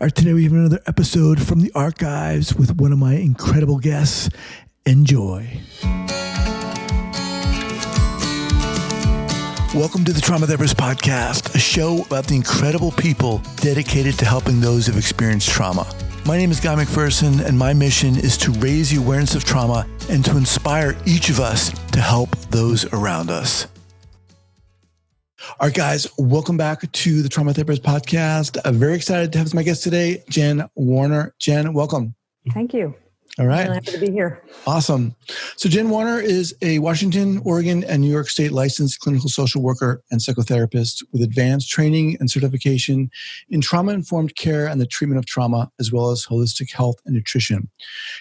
All right, today we have another episode from the archives with one of my incredible guests. Enjoy. Welcome to the Trauma Therapist Podcast, a show about the incredible people dedicated to helping those who've experienced trauma. My name is Guy McPherson, and my mission is to raise the awareness of trauma and to inspire each of us to help those around us. All right, guys, welcome back to the Trauma Therapist Podcast. I'm very excited to have as my guest today, Jen Warner. Jen, welcome. Thank you. All right. I'm really happy to be here. Awesome. So Jen Warner is a Washington, Oregon, and New York State licensed clinical social worker and psychotherapist with advanced training and certification in trauma-informed care and the treatment of trauma, as well as holistic health and nutrition.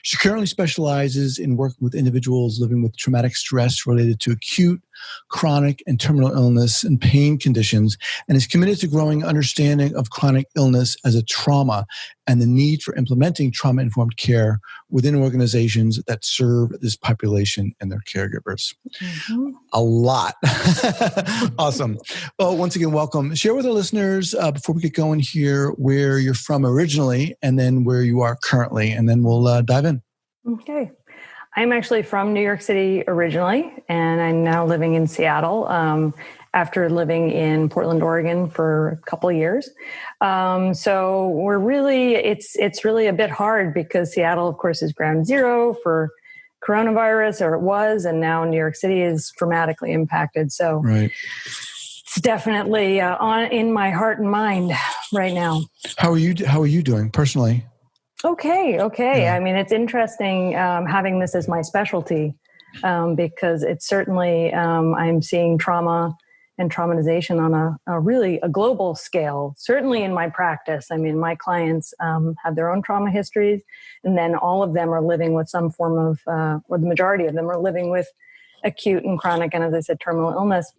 She currently specializes in working with individuals living with traumatic stress related to acute, chronic, and terminal illness and pain conditions, and is committed to growing understanding of chronic illness as a trauma and the need for implementing trauma-informed care within organizations that serve this population and their caregivers. Mm-hmm. A lot. Awesome. Well, once again, welcome. Share with our listeners, before we get going here, where you're from originally and then where you are currently, and then we'll dive in. Okay. I'm actually from New York City originally, and I'm now living in Seattle after living in Portland, Oregon for a couple of years. So we're really, it's really a bit hard because Seattle, of course, is ground zero for coronavirus, or it was, and now New York City is dramatically impacted. So right. It's definitely in my heart and mind right now. How are you doing personally? Okay. Yeah. I mean, it's interesting having this as my specialty because it's certainly, I'm seeing trauma and traumatization on a really global scale, certainly in my practice. I mean, my clients have their own trauma histories, and then all of them are living with some form of, or the majority of them are living with acute and chronic, and as I said, terminal illness.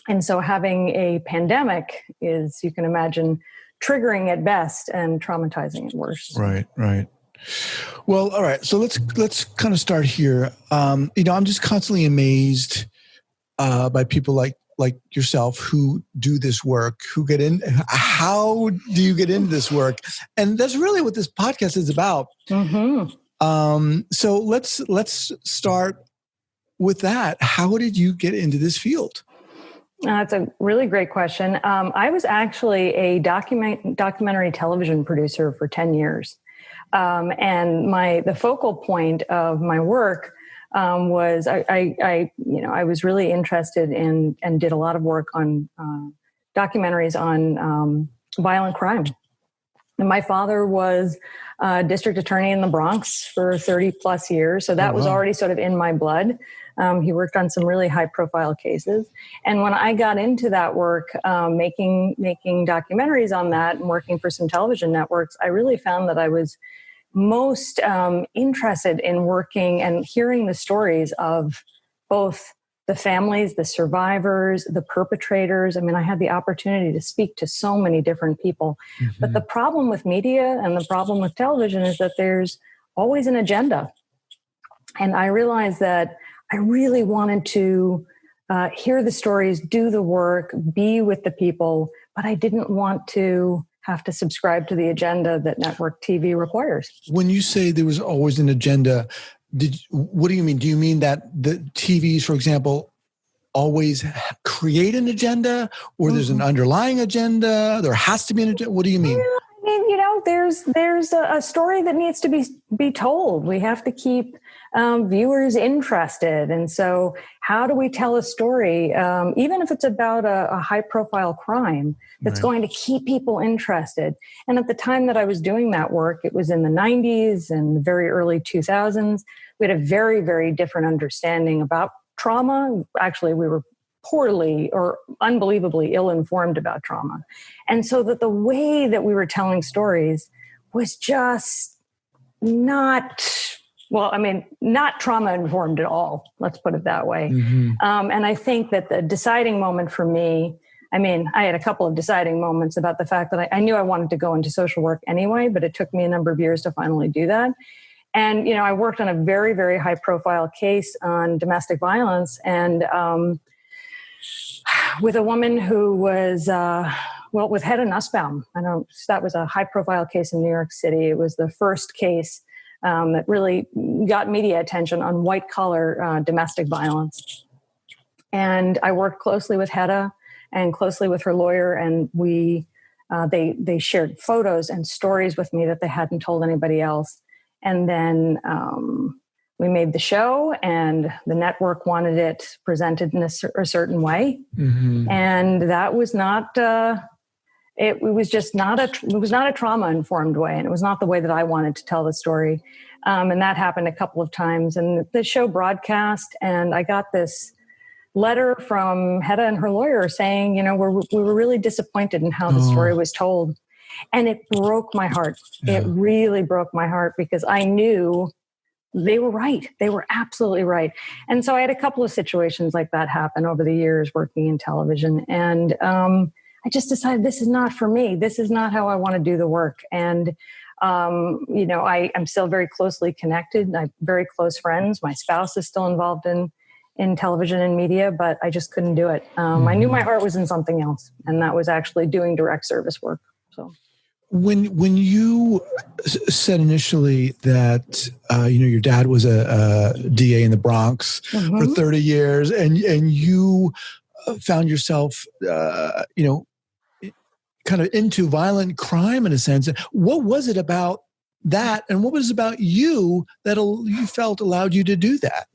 And so having a pandemic is, you can imagine, triggering at best and traumatizing at worst. Right. Well, all right. So let's kind of start here. I'm just constantly amazed by people like yourself who do this work, who get in. How do you get into this work? And that's really what this podcast is about. Mm-hmm. So let's start with that. How did you get into this field? That's a really great question. I was actually a documentary television producer for 10 years. And the focal point of my work was I was really interested in and did a lot of work on documentaries on violent crime. And my father was district attorney in the Bronx for 30 plus years. So that was already sort of in my blood. He worked on some really high profile cases. And when I got into that work, making documentaries on that and working for some television networks, I really found that I was most interested in working and hearing the stories of both the families, the survivors, the perpetrators. I mean, I had the opportunity to speak to so many different people. Mm-hmm. But the problem with media and the problem with television is that there's always an agenda. And I realized that I really wanted to hear the stories, do the work, be with the people, but I didn't want to have to subscribe to the agenda that network TV requires. When you say there was always an agenda, what do you mean? Do you mean that the TVs, for example, always create an agenda, or there's an underlying agenda? There has to be an agenda? What do you mean? I mean, there's a story that needs to be told. We have to keep viewers interested. And so how do we tell a story, even if it's about a high-profile crime, that's going to keep people interested? And at the time that I was doing that work, it was in the 90s and the very early 2000s. We had a very, very different understanding about trauma. Actually, we were poorly or unbelievably ill-informed about trauma. And so that the way that we were telling stories was just not trauma-informed at all. Let's put it that way. Mm-hmm. And I think that the deciding moment for me, I had a couple of deciding moments about the fact that I knew I wanted to go into social work anyway, but it took me a number of years to finally do that. And, I worked on a very, very high-profile case on domestic violence, and with a woman who was Well, with Hedda Nussbaum, that was a high-profile case in New York City. It was the first case that really got media attention on white-collar domestic violence. And I worked closely with Hedda and closely with her lawyer, and they shared photos and stories with me that they hadn't told anybody else. And then we made the show, and the network wanted it presented in a certain way. Mm-hmm. And that was not, it was not a trauma-informed way. And it was not the way that I wanted to tell the story. And that happened a couple of times. And the show broadcast, and I got this letter from Hedda and her lawyer saying, we were really disappointed in how the story was told. And it broke my heart. Yeah. It really broke my heart, because I knew they were right. They were absolutely right. And so I had a couple of situations like that happen over the years working in television. And I just decided, this is not for me. This is not how I want to do the work. And, I'm still very closely connected. I have very close friends. My spouse is still involved in television and media, but I just couldn't do it. I knew my heart was in something else, and that was actually doing direct service work. So. When you said initially that your dad was a DA in the Bronx mm-hmm. for 30 years, and you found yourself kind of into violent crime in a sense, what was it about that, and what was it about you that you felt allowed you to do that?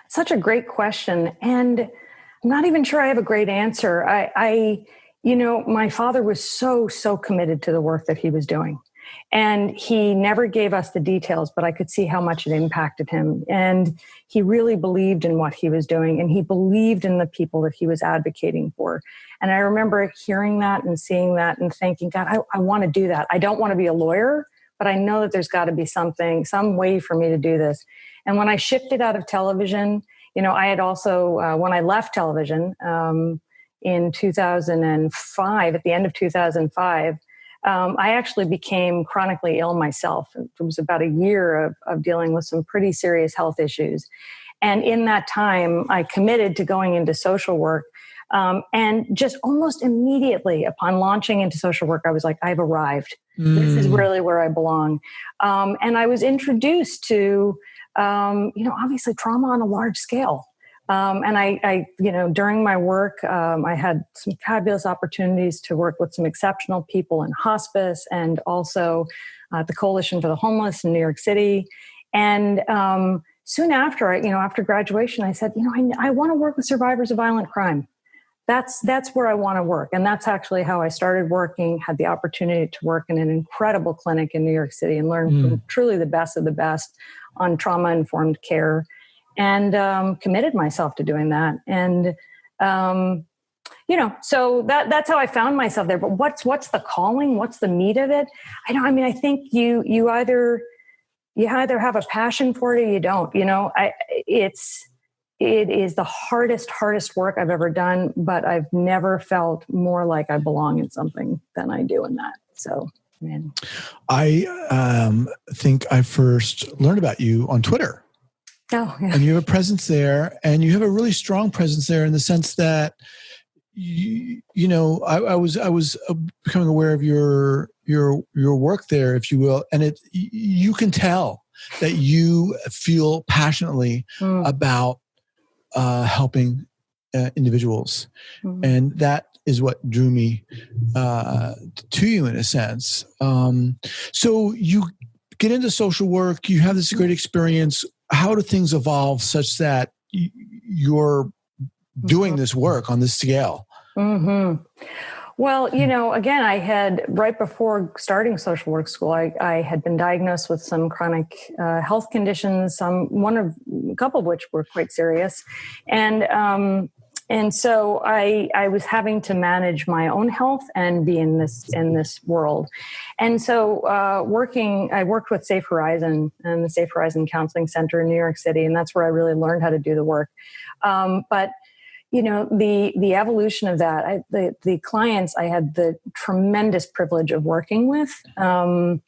Such a great question, and I'm not even sure I have a great answer. My father was so committed to the work that he was doing, and he never gave us the details, but I could see how much it impacted him. And he really believed in what he was doing, and he believed in the people that he was advocating for. And I remember hearing that and seeing that and thinking, God, I want to do that. I don't want to be a lawyer, but I know that there's got to be some way for me to do this. And when I shifted out of television, I had also, when I left television, in 2005, at the end of 2005, I actually became chronically ill myself. It was about a year of dealing with some pretty serious health issues. And in that time, I committed to going into social work. And just almost immediately upon launching into social work, I was like, I've arrived. This is really where I belong. And I was introduced to, obviously trauma on a large scale. And I during my work, I had some fabulous opportunities to work with some exceptional people in hospice, and also the Coalition for the Homeless in New York City. And soon after, after graduation, I said, I want to work with survivors of violent crime. That's where I want to work. And that's actually how I started working, had the opportunity to work in an incredible clinic in New York City and learn from truly the best of the best on trauma-informed care. And committed myself to doing that. And, so that's how I found myself there. But what's the calling? What's the meat of it? I think you either have a passion for it or you don't. It is the hardest work I've ever done, but I've never felt more like I belong in something than I do in that. So, man. I think I first learned about you on Twitter. Oh, yeah. And you have a presence there, and you have a really strong presence there in the sense that, I was becoming aware of your work there, if you will, and you can tell that you feel passionately about helping individuals, and that is what drew me to you in a sense. So you get into social work, you have this great experience. How do things evolve such that you're doing this work on this scale? Mm-hmm. Well, again, I had, right before starting social work school, I had been diagnosed with some chronic health conditions, a couple of which were quite serious. And so I was having to manage my own health and be in this world. And so I worked with Safe Horizon and the Safe Horizon Counseling Center in New York City, and that's where I really learned how to do the work. But the evolution of that, the clients I had the tremendous privilege of working with. It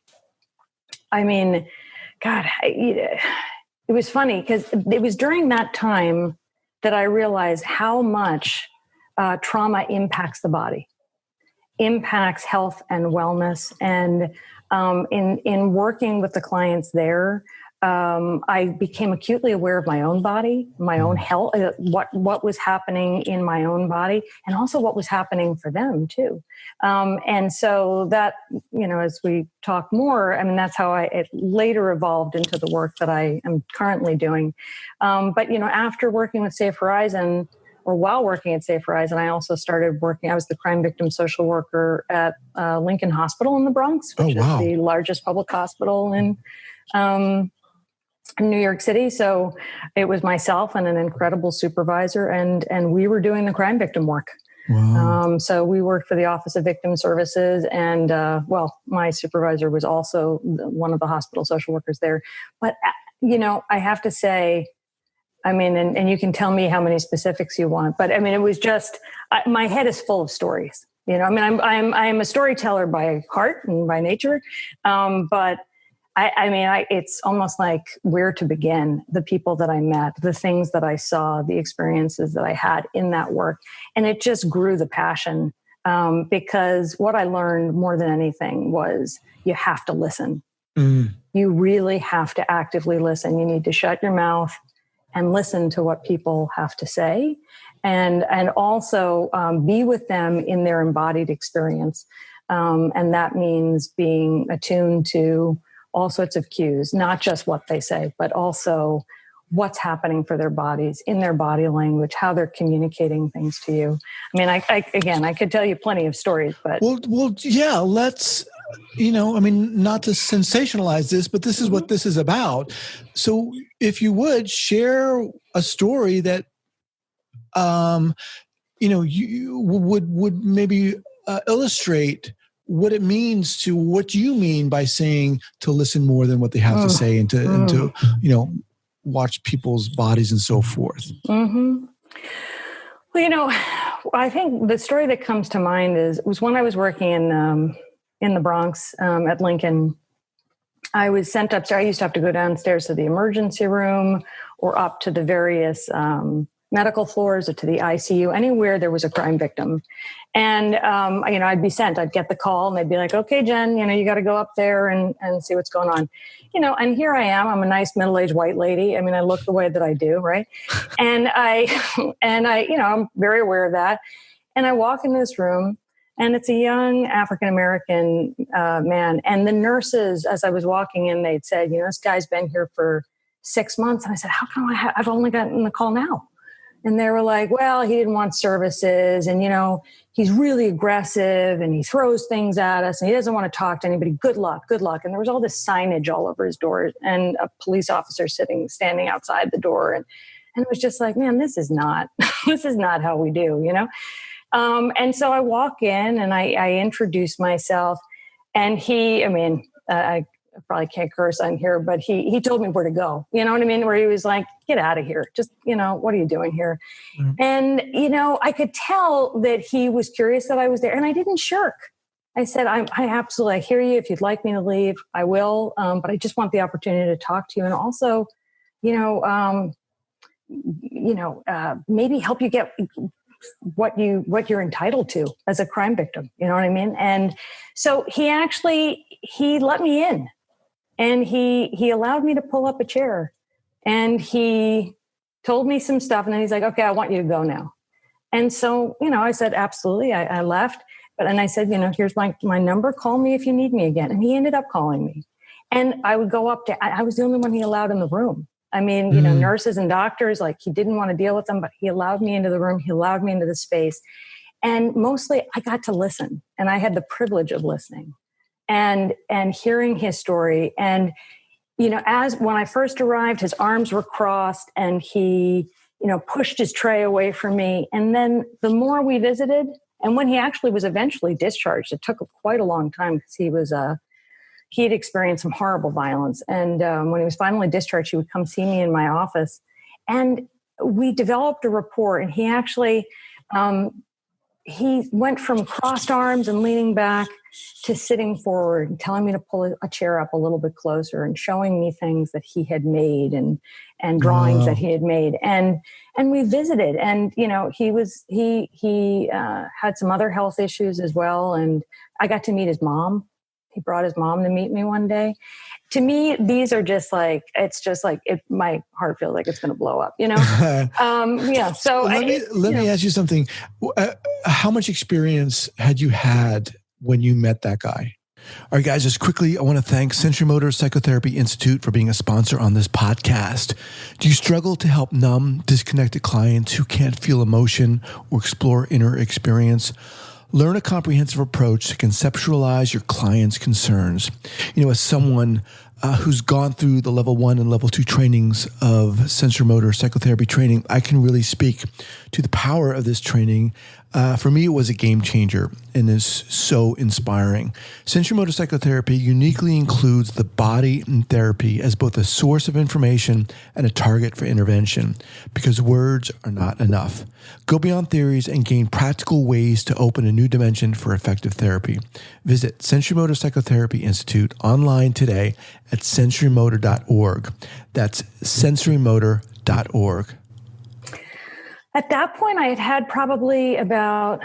was funny because it was during that time that I realized how much trauma impacts the body. impacts health and wellness. And in working with the clients there, I became acutely aware of my own body, my own health, what was happening in my own body, and also what was happening for them too. And so that, as we talk more, I mean, that's how it later evolved into the work that I am currently doing. But, after working with Safe Horizon, or while working at Safe Horizon, I also started working. I was the crime victim social worker at Lincoln Hospital in the Bronx, which is the largest public hospital in New York City. So it was myself and an incredible supervisor, and we were doing the crime victim work. Wow. So we worked for the Office of Victim Services, and my supervisor was also one of the hospital social workers there. But I have to say, I mean, and you can tell me how many specifics you want, but I mean, it was just my head is full of stories. I mean, I'm a storyteller by heart and by nature, but it's almost like where to begin. The people that I met, the things that I saw, the experiences that I had in that work, and it just grew the passion. Because what I learned more than anything was you have to listen. Mm. You really have to actively listen. You need to shut your mouth and listen to what people have to say, and also be with them in their embodied experience. And that means being attuned to all sorts of cues, not just what they say, but also what's happening for their bodies, in their body language, how they're communicating things to you. I mean, I could tell you plenty of stories, but... Well, yeah, let's... not to sensationalize this, but this is what this is about. So if you would share a story that, you would maybe illustrate what it means to what you mean by saying to listen more than what they have to say and to watch people's bodies and so forth. Mm-hmm. Well, I think the story that comes to mind was when I was working in the Bronx at Lincoln. I was sent upstairs. I used to have to go downstairs to the emergency room or up to the various medical floors or to the ICU, anywhere there was a crime victim. And, I'd be sent. I'd get the call and they'd be like, okay, Jen, you got to go up there and see what's going on. And here I am. I'm a nice middle-aged white lady. I mean, I look the way that I do, right? And I'm very aware of that. And I walk in this room, and it's a young African-American man. And the nurses, as I was walking in, they'd said, this guy's been here for 6 months. And I said, how come I've only gotten the call now? And they were like, well, he didn't want services. And, he's really aggressive and he throws things at us and he doesn't want to talk to anybody. Good luck. And there was all this signage all over his door and a police officer standing outside the door. And it was just like, man, this is not how we do, And so I walk in and I introduce myself, and I probably can't curse on here, but he told me where to go. You know what I mean? Where he was like, get out of here. Just, what are you doing here? Mm-hmm. And, I could tell that he was curious that I was there, and I didn't shirk. I said, I absolutely, I hear you. If you'd like me to leave, I will. But I just want the opportunity to talk to you. And also, maybe help you get what you're entitled to as a crime victim. You know what I mean? And so he let me in, and he allowed me to pull up a chair, and he told me some stuff. And then he's like, okay, I want you to go now. And so, I said, absolutely. I left, and I said, here's my number. Call me if you need me again. And he ended up calling me, and I would go up to, I was the only one he allowed in the room. I mean, nurses and doctors, like, he didn't want to deal with them, but he allowed me into the room. He allowed me into the space. And mostly I got to listen, and I had the privilege of listening and hearing his story. And, as when I first arrived, his arms were crossed and he, pushed his tray away from me. And then the more we visited, and when he actually was eventually discharged, it took quite a long time because he had experienced some horrible violence. And when he was finally discharged, he would come see me in my office. And we developed a rapport. And he actually he went from crossed arms and leaning back to sitting forward and telling me to pull a chair up a little bit closer and showing me things that he had made and drawings that he had made. And we visited, and, you know, he had some other health issues as well. And I got to meet his mom. He brought his mom to meet me one day. To me, these are just like, it's just like my heart feels like it's going to blow up, you know? Yeah. So let me ask you something. How much experience had you had when you met that guy? All right, guys, just quickly, I want to thank Sensory Motor Psychotherapy Institute for being a sponsor on this podcast. Do you struggle to help numb, disconnected clients who can't feel emotion or explore inner experience? Learn a comprehensive approach to conceptualize your client's concerns. You know, as someone who's gone through the level 1 and level 2 trainings of sensory motor psychotherapy training, I can really speak to the power of this training. For me, it was a game changer and is so inspiring. Sensory motor psychotherapy uniquely includes the body and therapy as both a source of information and a target for intervention, because words are not enough. Go beyond theories and gain practical ways to open a new dimension for effective therapy. Visit Sensory Motor Psychotherapy Institute online today at sensorymotor.org. That's sensorymotor.org. At that point, I had probably about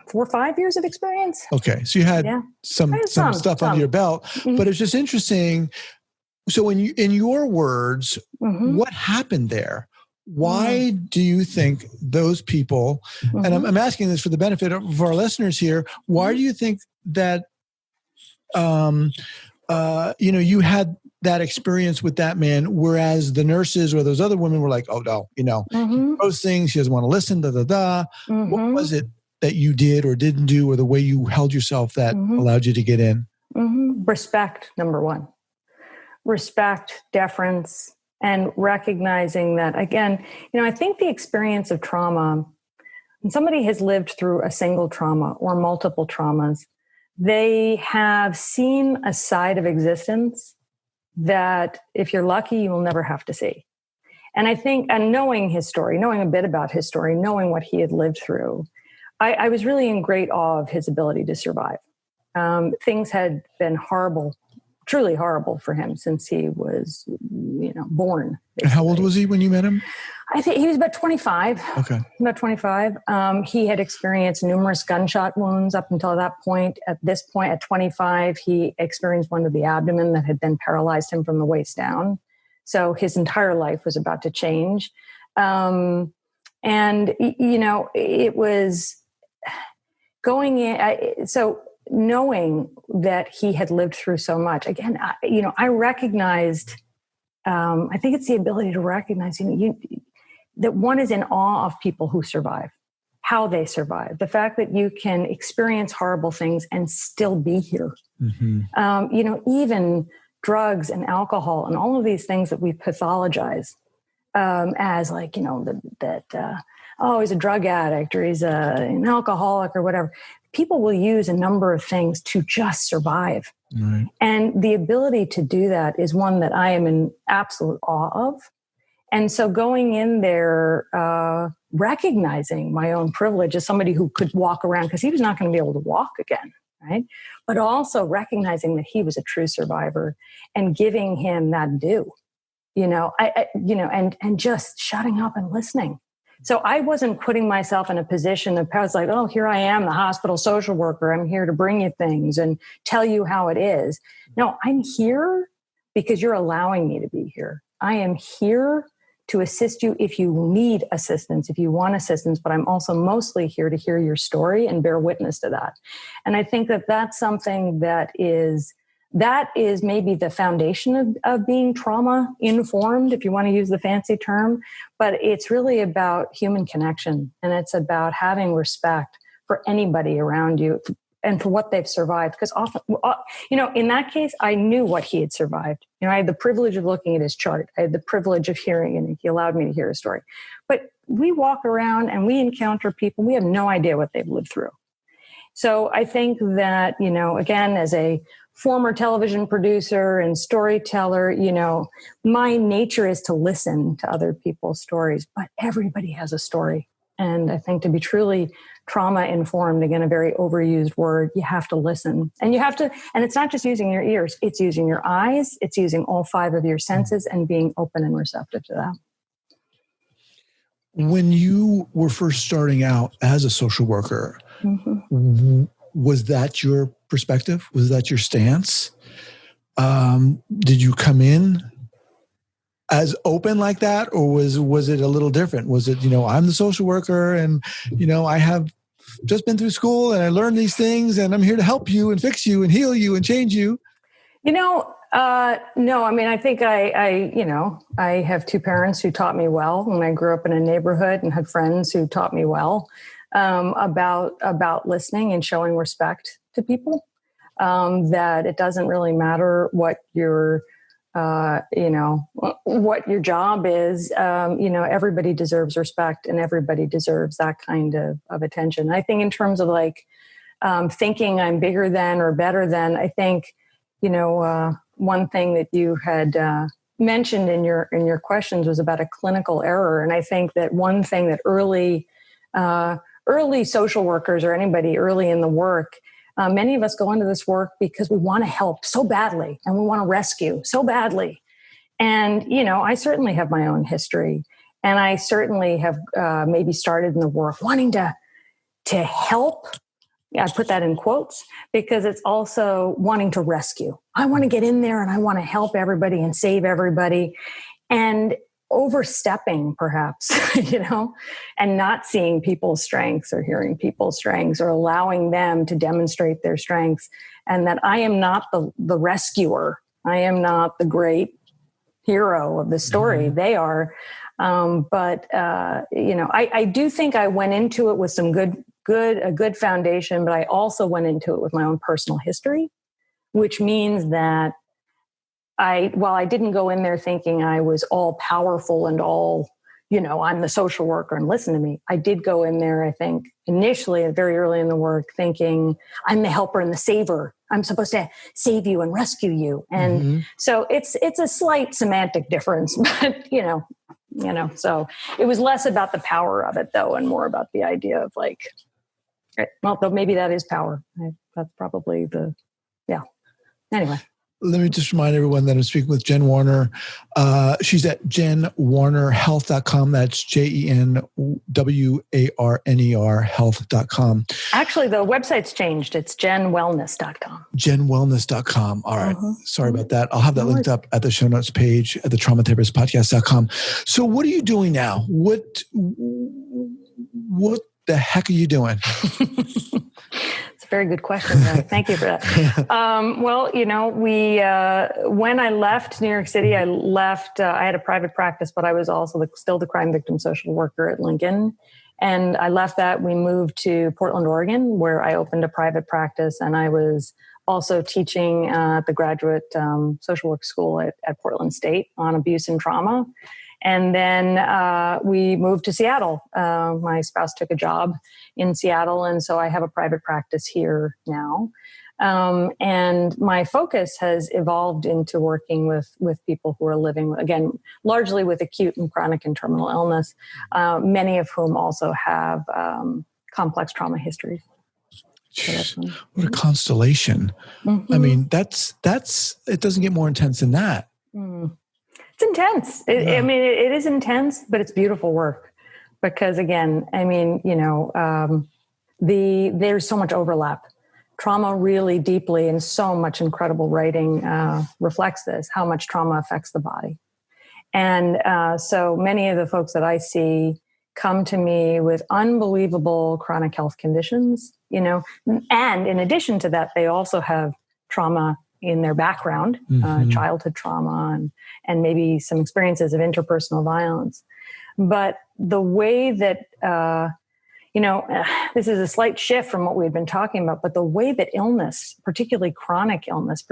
4 or 5 years of experience. Okay. So you had some stuff under your belt, but it's just interesting. So in your words, what happened there? Why do you think those people, and I'm asking this for the benefit of our listeners here, why do you think that, you had that experience with that man, whereas the nurses or those other women were like, oh no, he knows things, he doesn't want to listen, What was it that you did or didn't do, or the way you held yourself that allowed you to get in? Respect, number one. Respect, deference, and recognizing that, again, I think the experience of trauma, when somebody has lived through a single trauma or multiple traumas, they have seen a side of existence that, if you're lucky, you will never have to see. And I think, and knowing his story, knowing a bit about his story, knowing what he had lived through, I was really in great awe of his ability to survive. Things had been horrible, truly horrible for him since he was, born. Basically. And how old was he when you met him? I think he was about 25. Okay. About 25. He had experienced numerous gunshot wounds up until that point. At this point, at 25, he experienced one to the abdomen that had then paralyzed him from the waist down. So his entire life was about to change. It was going in. So knowing that he had lived through so much, again, I recognized, I think it's the ability to recognize, that one is in awe of people who survive, how they survive, the fact that you can experience horrible things and still be here. Even drugs and alcohol and all of these things that we pathologize as like, he's a drug addict or he's an alcoholic or whatever. People will use a number of things to just survive. Right. And the ability to do that is one that I am in absolute awe of. And so going in there, recognizing my own privilege as somebody who could walk around, because he was not going to be able to walk again, right? But also recognizing that he was a true survivor and giving him that due, and just shutting up and listening. So I wasn't putting myself in a position of, I was like, oh, here I am, the hospital social worker. I'm here to bring you things and tell you how it is. No, I'm here because you're allowing me to be here. I am here to assist you if you need assistance, if you want assistance, but I'm also mostly here to hear your story and bear witness to that. And I think that that's something that is maybe the foundation of being trauma informed, if you want to use the fancy term, but it's really about human connection. And it's about having respect for anybody around you and for what they've survived. Because often, in that case, I knew what he had survived. I had the privilege of looking at his chart. I had the privilege of hearing, and he allowed me to hear his story. But we walk around and we encounter people, we have no idea what they've lived through. So I think that, again, as a former television producer and storyteller, my nature is to listen to other people's stories, but everybody has a story. And I think to be truly trauma informed, again, a very overused word, you have to listen. And you have to, and it's not just using your ears, it's using your eyes, it's using all 5 of your senses and being open and receptive to that. When you were first starting out as a social worker, was that your perspective? Was that your stance? Did you come in as open like that, or was it a little different? Was it, I'm the social worker and, I have just been through school and I learned these things and I'm here to help you and fix you and heal you and change you? No, I mean, I think I have 2 parents who taught me well, and I grew up in a neighborhood and had friends who taught me well, about listening and showing respect to people, that it doesn't really matter what your job is. Everybody deserves respect and everybody deserves that kind of attention. I think in terms of thinking I'm bigger than or better than, I think, one thing that you had mentioned in your questions was about a clinical error. And I think that one thing that early social workers or anybody early in the work, many of us go into this work because we want to help so badly and we want to rescue so badly. And, I certainly have my own history, and I certainly have maybe started in the work wanting to help. I put that in quotes because it's also wanting to rescue. I want to get in there and I want to help everybody and save everybody, and overstepping perhaps, and not seeing people's strengths or hearing people's strengths or allowing them to demonstrate their strengths. And that I am not the rescuer. I am not the great hero of the story. They are. I do think I went into it with some a good foundation, but I also went into it with my own personal history, which means that while I didn't go in there thinking I was all powerful and all, I'm the social worker and listen to me. I did go in there, I think, initially, very early in the work, thinking I'm the helper and the saver. I'm supposed to save you and rescue you. And so it's a slight semantic difference, but, so it was less about the power of it, though, and more about the idea of though maybe that is power. That's probably anyway. Let me just remind everyone that I'm speaking with Jen Warner. She's at jenwarnerhealth.com. That's JenWarner health.com. Actually, the website's changed. It's jenwellness.com. Jenwellness.com. All right. Sorry about that. I'll have that linked up at the show notes page at the traumatherapistpodcast.com. So what are you doing now? What the heck are you doing? It's a very good question. Thank you for that. When I left New York City, I had a private practice, but I was also still the crime victim social worker at Lincoln. And I left that. We moved to Portland, Oregon, where I opened a private practice. And I was also teaching at the graduate social work school at Portland State on abuse and trauma. And then we moved to Seattle. My spouse took a job in Seattle, and so I have a private practice here now. And my focus has evolved into working with people who are living, again, largely with acute and chronic and terminal illness, many of whom also have complex trauma histories. What a constellation. I mean, that's it doesn't get more intense than that. It's intense. It is intense, but it's beautiful work because, again, there's so much overlap. Trauma really deeply, and so much incredible writing reflects this, how much trauma affects the body. And so many of the folks that I see come to me with unbelievable chronic health conditions, and in addition to that, they also have trauma in their background, childhood trauma, and maybe some experiences of interpersonal violence. But the way that, this is a slight shift from what we've been talking about, but the way that illness, particularly chronic illness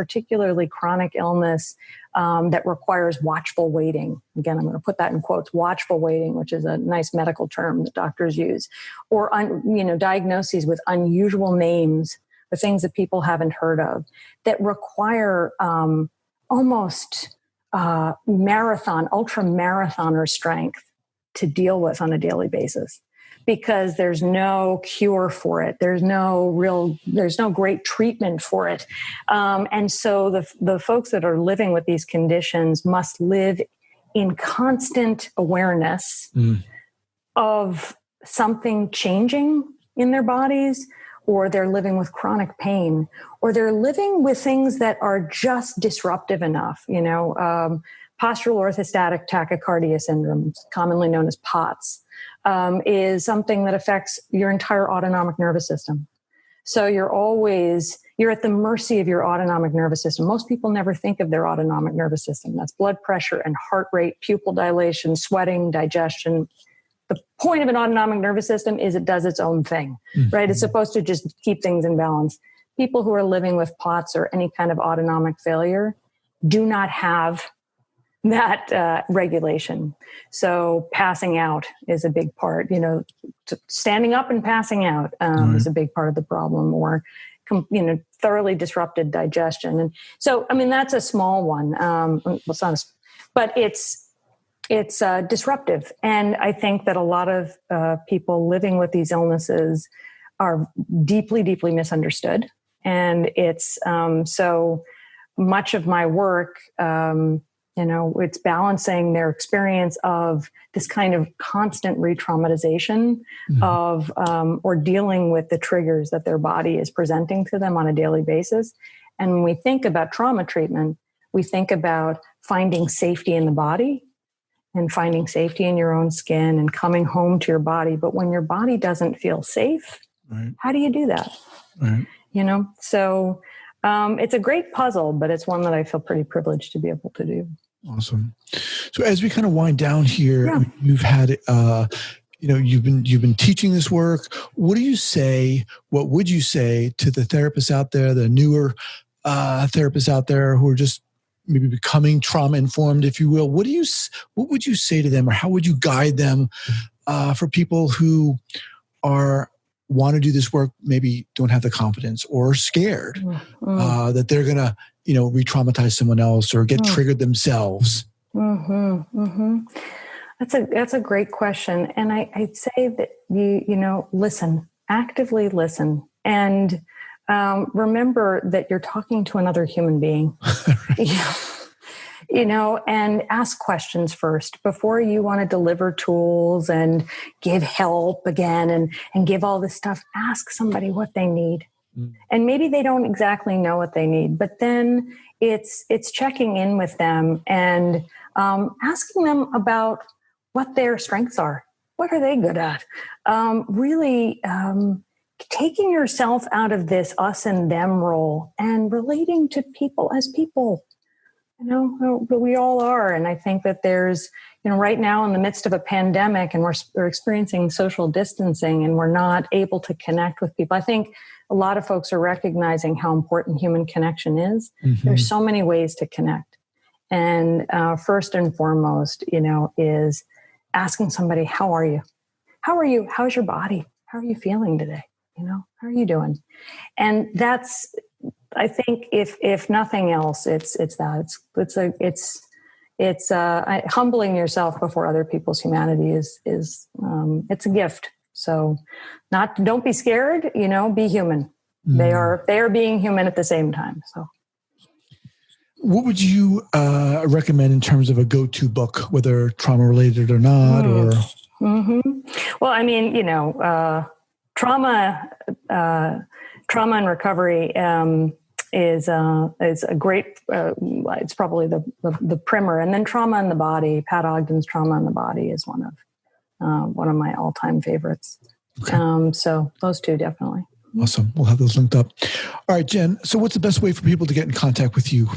that requires watchful waiting, again, I'm going to put that in quotes, watchful waiting, which is a nice medical term that doctors use, or, diagnoses with unusual names, the things that people haven't heard of, that require almost ultra marathoner strength to deal with on a daily basis. because there's no cure for it. There's no great treatment for it. And so the folks that are living with these conditions must live in constant awareness of something changing in their bodies, or they're living with chronic pain, or they're living with things that are just disruptive enough. Postural orthostatic tachycardia syndrome, commonly known as POTS, is something that affects your entire autonomic nervous system. So you're at the mercy of your autonomic nervous system. Most people never think of their autonomic nervous system. That's blood pressure and heart rate, pupil dilation, sweating, digestion. The point of an autonomic nervous system is it does its own thing, right? It's supposed to just keep things in balance. People who are living with POTS or any kind of autonomic failure do not have that regulation. So passing out is a big part. Standing up and passing out is a big part of the problem, or thoroughly disrupted digestion. And so, that's a small one. It's not, but it's disruptive. And I think that a lot of people living with these illnesses are deeply, deeply misunderstood. And it's so much of my work. It's balancing their experience of this kind of constant re-traumatization of, or dealing with the triggers that their body is presenting to them on a daily basis. And when we think about trauma treatment, we think about finding safety in the body and finding safety in your own skin and coming home to your body. But when your body doesn't feel safe, how do you do that? So it's a great puzzle, but it's one that I feel pretty privileged to be able to do. Awesome. So as we kind of wind down here, you've had, you've been teaching this work. What would you say to the therapists out there, the newer therapists out there who are just maybe becoming trauma informed, if you will? What would you say to them, or how would you guide them for people who want to do this work, maybe don't have the confidence or are scared that they're going to, re-traumatize someone else or get triggered themselves? That's a great question. And I'd say that you listen, actively listen, and remember that you're talking to another human being. And ask questions first before you want to deliver tools and give help again and give all this stuff. Ask somebody what they need. And maybe they don't exactly know what they need, but then it's checking in with them and asking them about what their strengths are. What are they good at? Really taking yourself out of this us and them role and relating to people as people. We all are. And I think that there's, right now in the midst of a pandemic, and we're experiencing social distancing and we're not able to connect with people. I think a lot of folks are recognizing how important human connection is. There's so many ways to connect. And first and foremost, is asking somebody, how are you? How are you? How's your body? How are you feeling today? How are you doing? And that's, I think if nothing else, it's humbling yourself before other people's humanity is it's a gift. So don't be scared, be human. They are being human at the same time. So what would you recommend in terms of a go-to book, whether trauma related or not, or? Well, trauma and recovery, is a great, it's probably the primer. And then Trauma in the Body, Pat Ogden's Trauma in the Body is one of my all-time favorites. Okay. So those two definitely. Awesome. We'll have those linked up. All right, Jen. So what's the best way for people to get in contact with you?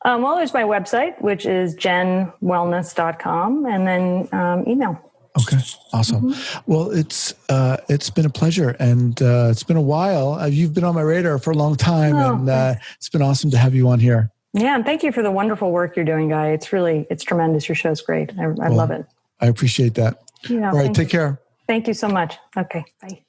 Well, there's my website, which is jenwellness.com, and then email. Okay. Awesome. Well, it's been a pleasure, and it's been a while. You've been on my radar for a long time, and it's been awesome to have you on here. Yeah. And thank you for the wonderful work you're doing, Guy. It's tremendous. Your show's great. I love it. I appreciate that. Yeah. All right. Take care. Thank you so much. Okay. Bye.